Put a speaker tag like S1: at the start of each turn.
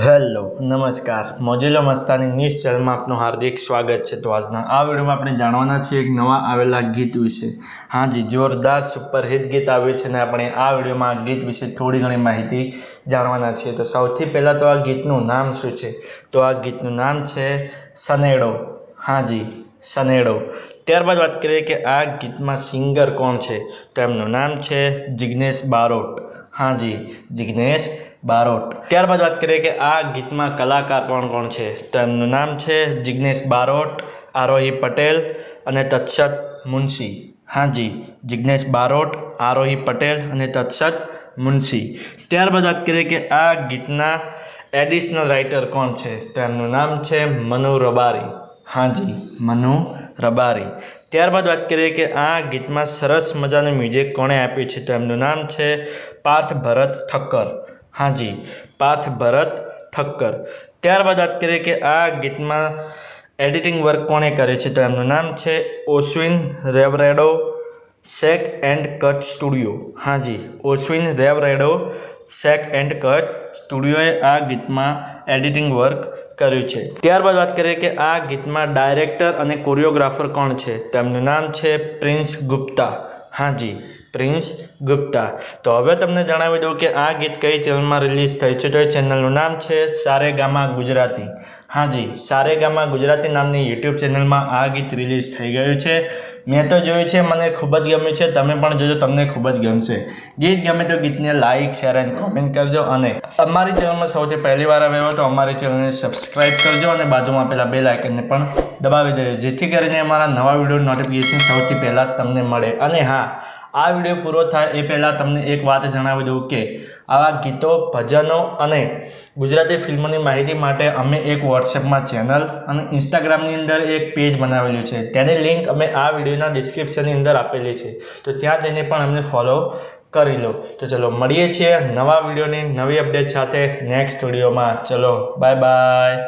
S1: Hello નમસ્કાર મોજીલો Mastani news ચેનલમાં આપનું હાર્દિક સ્વાગત છે। તો આજના આ વિડીયોમાં આપણે જાણવાના છીએ એક નવા આવેલા ગીત વિશે। હાજી, જોરદાર સુપરહિટ ગીત આવ્યું છે અને આપણે આ વિડીયોમાં આ ગીત વિશે થોડી ઘણી માહિતી જાણવાના છીએ। તો સૌથી પહેલાં તો આ ગીતનું નામ શું છે? તો આ ગીતનું નામ છે સનેડો। હાજી, સનેડો। ત્યારબાદ વાત કરીએ કે આ ગીતમાં સિંગર કોણ છે? તો એમનું નામ છે જિગ્નેશ બારોટ। હાજી, જિગ્નેશ બારોટ। ત્યારબાદ વાત કરીએ કે આ ગીતમાં કલાકાર કોણ છે? તો એમનું નામ છે જિગ્નેશ બારોટ, આરોહી પટેલ અને તત્સત મુનશી। હાજી, જિગ્નેશ બારોટ, આરોહી પટેલ અને તત્સત મુનશી। ત્યારબાદ વાત કરીએ કે આ ગીતના એડિશનલ રાઇટર કોણ છે? તો એમનું નામ છે મનુ રબારી। હાજી, મનુ રબારી। ત્યારબાદ વાત કરીએ કે આ ગીતમાં સરસ મજાનું મ્યુઝિક કોણે આપ્યું છે? તો એમનું નામ છે પાર્થ ભરત ઠક્કર। હાજી, પાર્થ ભરત ઠક્કર। ત્યારબાદ વાત કરીએ કે આ ગીતમાં એડિટિંગ વર્ક કોણે કર્યું છે? તો એમનું નામ છે ઓશ્વિન રેવરેડો શેક એન્ડ કટ સ્ટુડિયો। હાજી, ઓશ્વિન રેવરેડો શેક એન્ડ કટ સ્ટુડિયોએ આ ગીતમાં એડિટિંગ વર્ક કર્યું છે। ત્યારબાદ વાત કરીએ કે આ ગીતમાં ડાયરેક્ટર અને કોરિયોગ્રાફર કોણ છે? તેમનું નામ છે પ્રિન્સ ગુપ્તા। હાજી, પ્રિન્સ ગુપ્તા। તો હવે તમને જણાવી દઉં કે આ ગીત કઈ ચેનલમાં રિલીઝ થયું છે? તો એ ચેનલનું નામ છે સારેગામા ગુજરાતી। હાજી, સારેગામા ગુજરાતી નામની યુટ્યુબ ચેનલમાં આ ગીત રિલીઝ થઈ ગયું છે। મેં તો જોયું છે, મને ખૂબ જ ગમ્યું છે। તમે પણ જોજો, તમને ખૂબ જ ગમશે। ગીત ગમે તો ગીતને લાઇક, શેર અને કોમેન્ટ કરજો અને અમારી ચેનલમાં સૌથી પહેલી વાર આવ્યો હોય તો અમારી ચેનલને સબસ્ક્રાઈબ કરજો અને બાજુમાં આપેલા બેલ આઇકનને પણ દબાવી દેજો, જેથી કરીને અમારા નવા વિડીયો નોટિફિકેશન સૌથી પહેલાં તમને મળે। અને હા, આ વિડીયો પૂરો થાય એ પહેલાં તમને એક વાત જણાવી દઉં કે આવા ગીતો, ભજનો અને ગુજરાતી ફિલ્મોની માહિતી માટે અમે એક વોટ્સએપમાં ચેનલ અને ઇન્સ્ટાગ્રામની અંદર એક પેજ બનાવેલું છે। તેની લિંક અમે આ વિડીયોના ડિસ્ક્રિપ્શનની અંદર આપેલી છે, તો ત્યાં જઈને પણ અમને ફોલો કરી લો। તો ચલો મળીએ છીએ નવા વિડીયોની નવી અપડેટ સાથે નેક્સ્ટ વિડીયોમાં। ચલો બાય બાય।